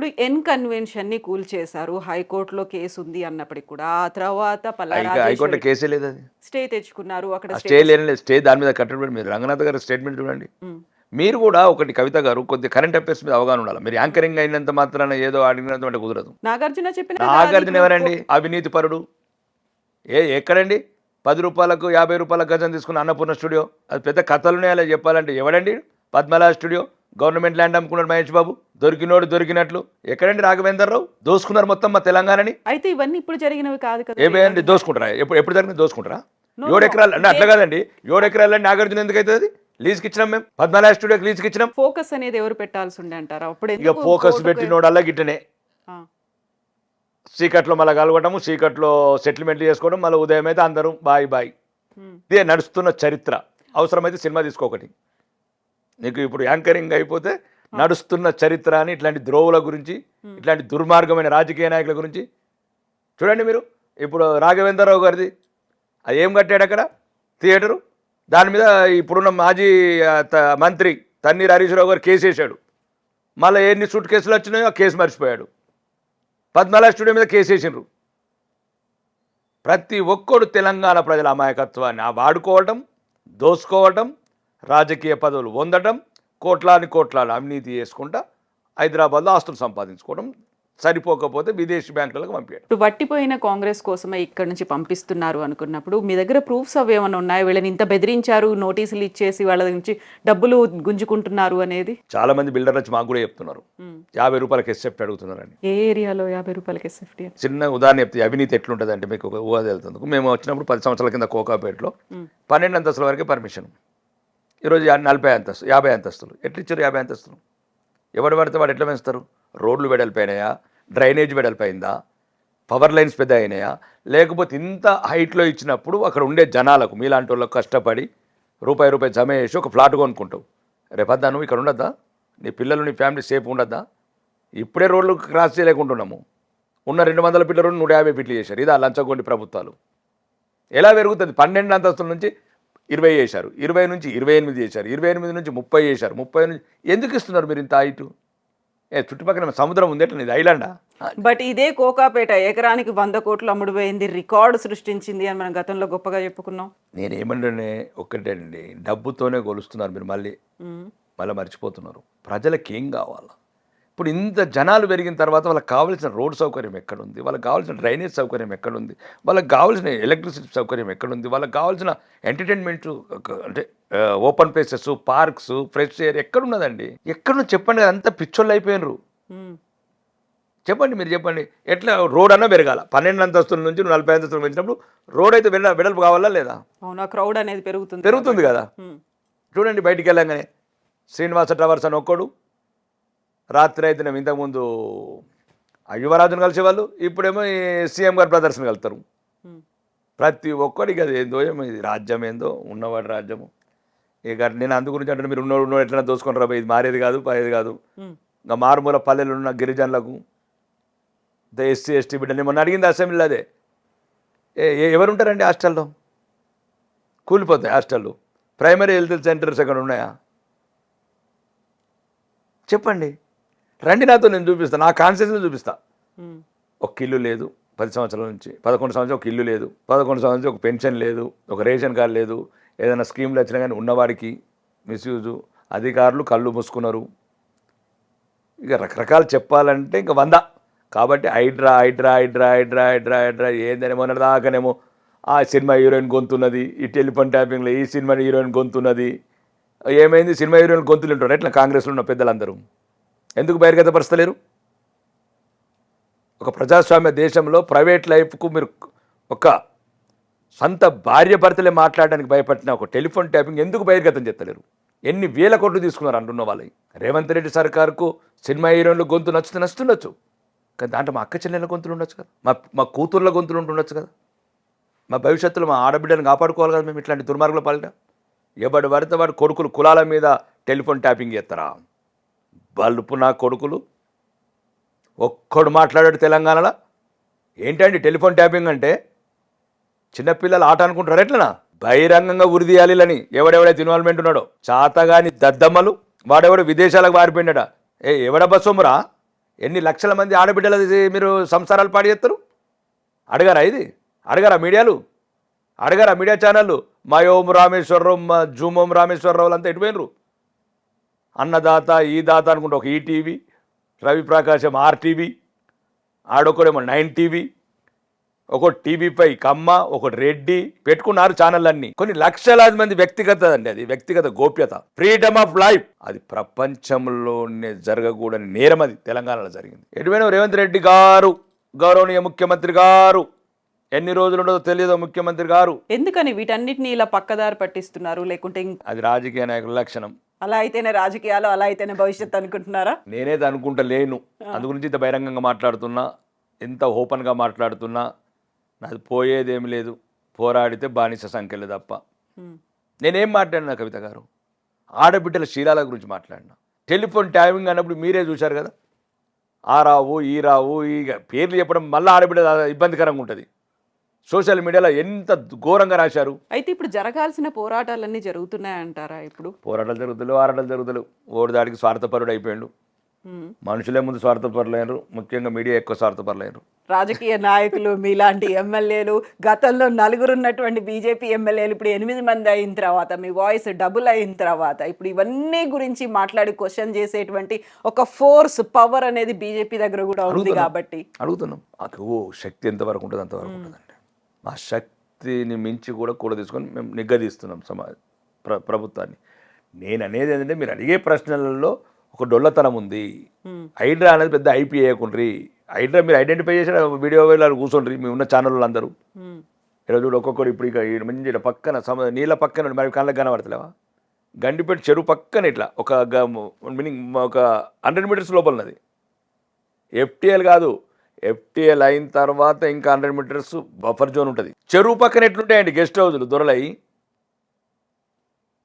ఇప్పుడు ఎన్ కన్వెన్షన్‌ని కూల్చేశారు. హైకోర్ట్‌లో కేస్ ఉంది అన్నప్పటికి కూడా, ఆ తర్వాత పల్లా హైకోర్టులో రాజేశ్వరి కేసే లేదు అది. స్టే తెచ్చుకున్నారు. అక్కడ ఆ స్టే స్టేటస్ లేని లేదు. స్టే దాని మీద కట్టబడి మీరు రంగనాథ్ గారి స్టేట్మెంట్ చూడండి. హ్మ్. మీరు కూడా ఒకటి కవిత గారు కొద్దిగా కరెంట్ అఫైర్స్ మీద అవగాహన ఉండాలి. మీరు యాంకరింగ్ అయినంత మాత్రాన ఏదో అడిగినంత అంటే కుదరదు. నాగార్జున చెప్పిన కదా! అది నాగార్జున ఇప్పుడు ఎవరండి? అవినీతి పరుడు. ఎక్కడండి? ₹10 ₹50 గజం తీసుకున్న అన్నపూర్ణ స్టూడియో. అది పెద్ద కథలునే అలా చెప్పాలంటే ఎవడండి? పద్మలా studio. Government land అమ్ముకున్నాడు Mahesh Babu. దొరికినోడు దొరికినట్లు. ఎక్కడండి రాఘవేందర్ రావు? దోసుకున్నారు మొత్తం మా తెలంగాణని. అయితే ఇవన్నీ ఇప్పుడు జరిగినవి కాదు కదా! ఏమేండి దోసుకుంటారా? ఎప్పుడు జరిగింది దోసుకుంటారా? నో. 7 ఎకరాలు అంటే ఇదే అట్లా కాదండి. 7 ఎకరాలు నాగార్జున ఎందుకు అవుతుంది? లీజ్కి ఇచ్చినాం మేము. పద్మలా స్టూడియోకి లీజ్కి ఇచ్చినాం. ఫోకస్ అనేది ఎవరు పెట్టాల్సి ఉండే అంటారా? అప్పుడు ఇక ఎందుకు ఫోకస్ కోర్టుకు పెట్టినోడల్లా గిట్టనే. ఆ! చీకట్లో మళ్ళీ కలవటము, చీకట్లో సెటిల్మెంట్లు చేసుకోవడం, మళ్ళీ ఉదయం అయితే అందరూ బాయ్ బాయ్. హ్మ్. ఇదే నడుస్తున్న చరిత్ర. అవసరమైతే సినిమా తీసుకోకటి. నీకు ఇప్పుడు యాంకరింగ్ అయిపోతే నడుస్తున్న చరిత్ర అని ఇట్లాంటి ద్రోవుల గురించి, ఇట్లాంటి దుర్మార్గమైన రాజకీయ నాయకుల గురించి చూడండి మీరు. ఇప్పుడు రాఘవేంద్రరావు గారిది అది ఏం కట్టాడు అక్కడ థియేటరు. దాని మీద ఇప్పుడున్న మాజీ మంత్రి తన్నీర్ హరీష్ రావు గారు కేసు వేశాడు. మళ్ళీ ఎన్ని సూట్ కేసులు వచ్చినాయో ఆ కేసు మర్చిపోయాడు. పద్మలా స్టూడియో మీద కేసు వేసిండ్రు. ప్రతి ఒక్కడు తెలంగాణ ప్రజల అమాయకత్వాన్ని వాడుకోవటం, దోసుకోవటం, రాజకీయ పదవులు పొందడం, కోట్లాది అవినీతి చేసుకుంటా హైదరాబాద్లో ఆస్తులు సంపాదించుకోవడం, సరిపోకపోతే విదేశీ బ్యాంకులకు పంపించడం. ఇప్పుడు వట్టిపోయిన కాంగ్రెస్ కోసమే ఇక్కడ నుంచి పంపిస్తున్నారు అనుకున్నప్పుడు మీ దగ్గర ప్రూఫ్స్ అవి ఏమైనా ఉన్నాయా? వీళ్ళని ఇంత బెదిరించారు, నోటీసులు ఇచ్చేసి వాళ్ళ నుంచి డబ్బులు గుంజుకుంటున్నారు అనేది? చాలా మంది బిల్డర్లు వచ్చి మాకు కూడా చెప్తున్నారు ₹50 ఎస్ఎఫ్టీ అడుగుతున్నారని. ఏ ఏరియాలో ₹50 ఎస్ఎఫ్టీ? చిన్న ఉదాహరణ చెప్తే అవినీతి ఎట్లుంటుంది అంటే మీకు ఒక ఊహ తెలుతుంది. మేము వచ్చినప్పుడు 10 సంవత్సరాల కింద కోకాపేటలో 12 అంతస్తుల వరకే పర్మిషన్. ఈరోజు 40 అంతస్తులు, 50 అంతస్తులు. ఎట్లిచ్చారు 50 అంతస్తులు? ఎవడు పడితే వాడు ఎట్లా పెంచుతారు? రోడ్లు వెడల్పోయినాయా? డ్రైనేజ్ వెడల్పోయిందా? పవర్ లైన్స్ పెద్ద అయినాయా? లేకపోతే ఇంత హైట్లో ఇచ్చినప్పుడు అక్కడ ఉండే జనాలకు మీలాంటి వాళ్ళకు కష్టపడి రూపాయి జమ చేసి ఒక ఫ్లాట్ కొనుక్కుంటావు. రేపద్దా నువ్వు ఇక్కడ ఉండద్దా? నీ పిల్లలు నీ ఫ్యామిలీ సేఫ్ ఉండద్దా? ఇప్పుడే రోడ్లు క్రాస్ చేయలేకుంటున్నాము. ఉన్న 200 ఫీట్ల రోడ్డు 150 ఫీట్లు చేశారు. ఇదా లంచగొండి ప్రభుత్వాలు. ఎలా పెరుగుతుంది? 12 అంతస్తుల నుంచి 20 చేశారు, 20 నుంచి 28 చేశారు, 28 నుంచి 30 చేశారు, 30 నుంచి ఎందుకు ఇస్తున్నారు మీరు ఇంత హైటు? చుట్టుపక్కల సముద్రం ఉంది, ఎట్లా ఇది ఐలాండా? బట్ ఇదే కోకాపేట ఎకరానికి 100 కోట్లు అమ్ముడుపోయింది, రికార్డు సృష్టించింది అని మనం గతంలో గొప్పగా చెప్పుకున్నాం. నేనేమంటే ఒక్కటేనండి, డబ్బుతోనే కొలుస్తున్నారు మీరు. మళ్ళీ మర్చిపోతున్నారు ప్రజలకు ఏం కావాలా. ఇప్పుడు ఇంత జనాలు పెరిగిన తర్వాత వాళ్ళకి కావాల్సిన రోడ్ సౌకర్యం ఎక్కడుంది? వాళ్ళకి కావాల్సిన డ్రైనేజ్ సౌకర్యం ఎక్కడుంది? వాళ్ళకి కావాల్సిన ఎలక్ట్రిసిటీ సౌకర్యం ఎక్కడుంది? వాళ్ళకి కావాల్సిన ఎంటర్టైన్మెంట్ అంటే open places, parks, fresh air ఎక్కడున్నదండి? ఎక్కడున్నా చెప్పండి. అంతా పిచ్చోళ్ళు అయిపోయినరు. చెప్పండి, మీరు చెప్పండి. ఎట్లా రోడ్ అన్నా పెరగాల? 12 అంతస్తుల నుంచి 40 అంతస్తులు పెంచినప్పుడు రోడ్ అయితే వెడల్పు కావాలా లేదా? అవునా, క్రౌడ్ అనేది పెరుగుతుంది కదా. చూడండి, బయటికి వెళ్ళంగానే శ్రీనివాస టవర్స్ అని ఒక్కడు, రాత్రి అయితే మేము ఇంతకుముందు యువరాజును కలిసేవాళ్ళు, ఇప్పుడేమో సీఎం గారు ప్రదర్శన కలుతారు. ప్రతి ఒక్కడికి అది ఏందో ఏమో, ఇది రాజ్యం ఏందో, ఉన్నవాడి రాజ్యము. ఇక నేను అందు గురించి అంటే మీరు ఉన్నోడు ఎట్లా దోసుకొని రాబోయే, ఇది మారేది కాదు, పోయేది కాదు. ఇంకా మారుమూల పల్లెలు ఉన్న గిరిజనులకు, ఎస్సీ ఎస్టీ బిడ్డని మొన్న అడిగింది అసెంబ్లీలో. అదే ఎవరుంటారండి హాస్టల్లో? కూలిపోతాయి హాస్టళ్ళు. ప్రైమరీ హెల్త్ సెంటర్స్ ఎక్కడ ఉన్నాయా? చెప్పండి, రండి నాతో, నేను చూపిస్తాను. నా కాన్షియస్ని చూపిస్తా. ఒక ఇల్లు లేదు 10 సంవత్సరాల నుంచి, 11 సంవత్సరాలు ఒక ఇల్లు లేదు, 11 సంవత్సరాల నుంచి ఒక పెన్షన్ లేదు, ఒక రేషన్ కార్డు లేదు. ఏదైనా స్కీమ్లు వచ్చినా కానీ ఉన్నవాడికి మిస్యూజు. అధికారులు కళ్ళు మూసుకున్నారు. ఇక రకరకాలు చెప్పాలంటే ఇంకా 100. కాబట్టి హైడ్రా ఏందని మొన్నటిదాకానేమో ఆ సినిమా హీరోయిన్ గొంతున్నది, ఈ టెలిఫోన్ ట్యాపింగ్లో ఈ సినిమా హీరోయిన్ గొంతున్నది. ఏమైంది? సినిమా హీరోయిన్ గొంతులు ఉంటారు ఎట్లా? కాంగ్రెస్లో ఉన్న పెద్దలందరూ ఎందుకు బహిర్గతపరచలేరు? ఒక ప్రజాస్వామ్య దేశంలో ప్రైవేట్ లైఫ్కు మీరు ఒక సొంత భార్య భర్తలే మాట్లాడడానికి భయపడిన ఒక టెలిఫోన్ ట్యాపింగ్ ఎందుకు బహిర్గతం చేస్తలేరు? ఎన్ని వేల కోట్లు తీసుకున్నారు అంటున్న వాళ్ళకి. రేవంత్ రెడ్డి సర్కార్కు సినిమా హీరోయిన్లు గొంతు నచ్చుతుండొచ్చు, కానీ దాంట్లో మా అక్క చెల్లెల గొంతులు ఉండొచ్చు కదా, మా కూతుర్ల గొంతులు ఉంటుండొచ్చు కదా. మా భవిష్యత్తులో మా ఆడబిడ్డను కాపాడుకోవాలి కదా మేము ఇట్లాంటి దుర్మార్గుల పాలిట. ఎవడు పడితే వాడు కొడుకులు కులాల మీద టెలిఫోన్ ట్యాపింగ్ చేస్తారా? బల్పు నా కొడుకులు. ఒక్కడు మాట్లాడాడు తెలంగాణలో. ఏంటండి టెలిఫోన్ ట్యాపింగ్ అంటే? చిన్నపిల్లలు ఆట అనుకుంటారు ఎట్లనా? బహిరంగంగా ఉరిదీయాలని ఎవడెవడైతే ఇన్వాల్వ్మెంట్ ఉన్నాడో, చాతగాని దద్దమ్మలు, వాడెవడో విదేశాలకు పారిపోయినాడా? ఎవడ బస్సొమ్మురా? ఎన్ని లక్షల మంది ఆడబిడ్డలది మీరు సంసారాలు పాడు చేస్తారు? అడగారా ఇది? అడగారా మీడియాలు? అడగారా మీడియా ఛానళ్ళు? మా ఓం రామేశ్వరరావు, మా జూమ్ ఓం రామేశ్వరరావు అంతా ఎటుపోయినరు? అన్నదాత ఈ దాత అనుకుంటే ఒక ఈటీవీ, రవిప్రకాశం ఆర్టీవీ, ఆడొకడేమో 9 టీవీ, ఒకటి టీవీ5 కమ్మ, ఒకటి రెడ్డి పెట్టుకున్నారు ఛానళ్ళన్నీ. కొన్ని లక్షలాది మంది వ్యక్తిగత అండి, అది వ్యక్తిగత గోప్యత, ఫ్రీడమ్ ఆఫ్ లైఫ్. అది ప్రపంచంలోనే జరగకూడని నేరం అది తెలంగాణలో జరిగింది. ఎటువైనా రేవంత్ రెడ్డి గారు, గౌరవనీయ ముఖ్యమంత్రి గారు, ఎన్ని రోజులు ఉండదో తెలియదు ముఖ్యమంత్రి గారు. ఎందుకని వీటన్నిటిని ఇలా పక్కదారి పట్టిస్తున్నారు? లేకుంటే అది రాజకీయ నాయకుల లక్షణం. అలా అయితేనే రాజకీయాలు, అలా అయితేనే భవిష్యత్తు అనుకుంటున్నారా? నేనైతే అనుకుంటా లేను. అందు గురించి ఇంత బహిరంగంగా మాట్లాడుతున్నా, ఎంత ఓపెన్గా మాట్లాడుతున్నా. నాది పోయేదేమి లేదు. పోరాడితే బానిస సంఖ్యలే తప్ప. నేనేం మాట్లాడినా కవిత గారు? ఆడబిడ్డల శీలాల గురించి మాట్లాడినా. టెలిఫోన్ ట్యాపింగ్ అన్నప్పుడు మీరే చూశారు కదా. ఆ రావు ఈ రావు, ఈ పేర్లు చెప్పడం మళ్ళీ ఆడబిడ్డ ఇబ్బందికరంగా ఉంటుంది. సోషల్ మీడియాలో ఎంత ఘోరంగా రాశారు. అయితే ఇప్పుడు జరగాల్సిన పోరాటాలన్నీ జరుగుతున్నాయంటారా? ఇప్పుడు పోరాటాలు జరుగుతలేవు, ఆరాటాలు జరుగుతలేవు. ఓడిదాడికి స్వార్థపరుడు అయిపోయాడు. మనుషులే ముందు స్వార్థపరులైనరు, ముఖ్యంగా మీడియా ఎక్కువ స్వార్థపరులైనరు. రాజకీయ నాయకులు మీలాంటి ఎమ్మెల్యేలు, గతంలో 4 ఉన్నటువంటి బీజేపీ ఎమ్మెల్యేలు ఇప్పుడు 8 మంది అయిన తర్వాత, మీ వాయిస్ డబుల్ అయిన తర్వాత, ఇప్పుడు ఇవన్నీ గురించి మాట్లాడి క్వశ్చన్ చేసేటువంటి ఒక ఫోర్స్, పవర్ అనేది బీజేపీ దగ్గర కూడా ఉంది కాబట్టి అడుగుతున్నాం. ఓ శక్తి ఎంతవరకు ఉంటుంది అంతవరకు ఉంటుందండి. ఆ శక్తిని మించి కూడా తీసుకొని మేము నిగ్గదీస్తున్నాం ప్రభుత్వాన్ని. నేను అనేది ఏంటంటే, మీరు అడిగే ప్రశ్నలలో ఒక డొల్లతనం ఉంది. హైడ్రా అనేది పెద్ద ఐపీ వేయకుండ్రి. హైడ్రా మీరు ఐడెంటిఫై చేసిన వీడియో వాళ్ళు కూర్చోండ్రి, మీ ఉన్న ఛానళ్ళు అందరూ. ఈరోజు ఒక్కొక్కరు ఇప్పుడు ఇక మంచి పక్కన నీళ్ళ పక్కన మరి కళ్ళకి కనబడతలేవా? గండిపేట చెరువు పక్కన ఇట్లా ఒక మీనింగ్ ఒక 100 మీటర్స్ లోపల ఉన్నది. ఎఫ్టీఎల్ కాదు, ఎఫ్టీఎల్ అయిన తర్వాత ఇంకా 100 మీటర్స్ బఫర్ జోన్ ఉంటుంది. చెరువు పక్కన ఎట్లుంటాయండి గెస్ట్ హౌస్లు దొరలయి?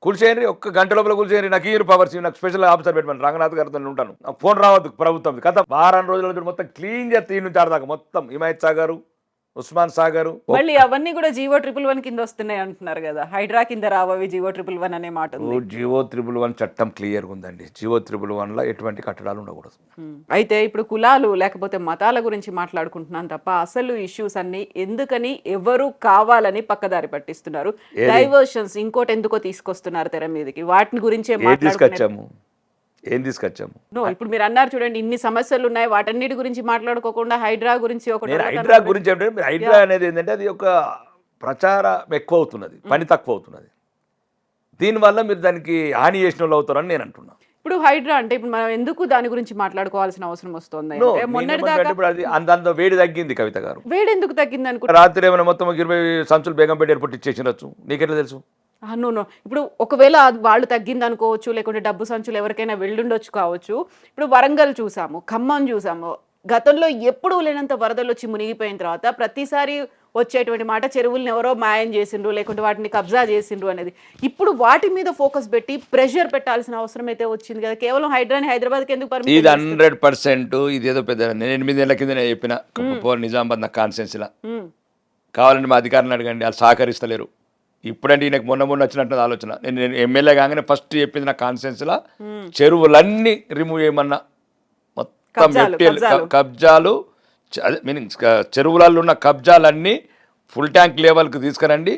కూల్చేయండి, ఒక్క గంట లోపల కూల్చేయండి. నాకు ఈ పవర్స్, నాకు స్పెషల్ ఆఫీసర్ పెట్టమని రంగనాథ్ గారితో ఉంటాను. నాకు ఫోన్ రావద్దు ప్రభుత్వం. కథ వారం రోజుల మొత్తం క్లీన్ చేస్తే ఈ నుంచి ఆడదాకా మొత్తం హిమాయత్ సాగర్, ఉస్మాన్ సాగర్. మళ్ళీ అవన్నీ కూడా జీవో 111 కింద వస్తున్నాయి అంటున్నారు కదా. హైడ్రా కింద రావవి జీవో 111 అనే మాట ఉంది. జీవో 111 చట్టం క్లియర్గా ఉందండి. జీవో 111లో ఎటువంటి కట్టడాలు ఉండకూడదు. అయితే ఇప్పుడు కులాలు లేకపోతే మతాల గురించి మాట్లాడుకుంటున్నాను తప్ప అసలు ఇష్యూస్ అన్ని ఎందుకని ఎవరు కావాలని పక్కదారి పట్టిస్తున్నారు? డైవర్షన్స్ ఇంకోటి ఎందుకో తీసుకొస్తున్నారు తెర మీదకి. వాటిని గురించే తీసుకొచ్చాము. ఏం తీసుకొచ్చాము? ఇప్పుడు మీరు అన్నారు చూడండి, ఇన్ని సమస్యలు ఉన్నాయి, వాటన్నిటి గురించి మాట్లాడుకోకుండా హైడ్రా గురించి హైడ్రా గురించి అంటే, హైడ్రా అనేది ఏంటంటే అది ఒక ప్రచారం ఎక్కువ అవుతున్నది, పని తక్కువ అవుతున్నది. దీనివల్ల మీరు దానికి హాని చేసిన వాళ్ళు అవుతారని నేను అంటున్నా. ఇప్పుడు హైడ్రా అంటే ఇప్పుడు మనం ఎందుకు దాని గురించి మాట్లాడుకోవాల్సిన అవసరం వస్తుంది? అది అంత వేడి తగ్గింది కవిత గారు. వేడి ఎందుకు తగ్గింది అనుకో? రాత్రి ఏమైనా మొత్తం 20 సంచులు బేగంపేట ఎయిర్పోర్ట్ ఇచ్చేసినచ్చు. నీకెట్లా తెలుసు? నో ఇప్పుడు ఒకవేళ వాళ్ళు తగ్గింది అనుకోవచ్చు, లేకుంటే డబ్బు సంచులు ఎవరికైనా వెళ్ళుండొచ్చు కావచ్చు. ఇప్పుడు వరంగల్ చూసాము, ఖమ్మం చూసాము. గతంలో ఎప్పుడు లేనంత వరదలు వచ్చి మునిగిపోయిన తర్వాత ప్రతిసారి వచ్చేటువంటి మాట చెరువులను ఎవరో మాయం చేసిండ్రు, లేకుంటే వాటిని కబ్జా చేసిండ్రు అనేది. ఇప్పుడు వాటి మీద ఫోకస్ పెట్టి ప్రెషర్ పెట్టాల్సిన అవసరం అయితే వచ్చింది కదా. కేవలం హైడ్రాని హైదరాబాద్కి ఎందుకు పర్మిషన్? ఇది 100% ఇదేదో పెద్ద. నేను 8 ఏళ్ల కింద చెప్పిన నిజామాబాద్ నా కాన్స్టిట్యున్సీలా కావాలంటే మా అధికారులను అడగండి, వాళ్ళు సహకరిస్తలేరు. ఇప్పుడంటే ఈయనకు మొన్న వచ్చినట్టు ఆలోచన. నేను ఎమ్మెల్యే కాగానే ఫస్ట్ చెప్పింది నా కాన్స్టిట్యున్సీలా చెరువులన్నీ రిమూవ్ చేయమన్నా. మొత్తం కబ్జాలు, మీనింగ్ చెరువులలో ఉన్న కబ్జాలన్నీ ఫుల్ ట్యాంక్ లెవెల్కి తీసుకురండి,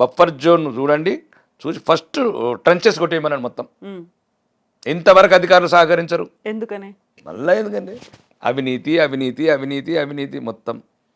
బఫర్ జోన్ చూడండి, చూసి ఫస్ట్ ట్రంచెస్ కొట్టేయమన్నాడు మొత్తం. ఇంతవరకు అధికారులు సహకరించరు. ఎందుకని? మళ్ళీ ఎందుకండి? అవినీతి అవినీతి అవినీతి అవినీతి మొత్తం.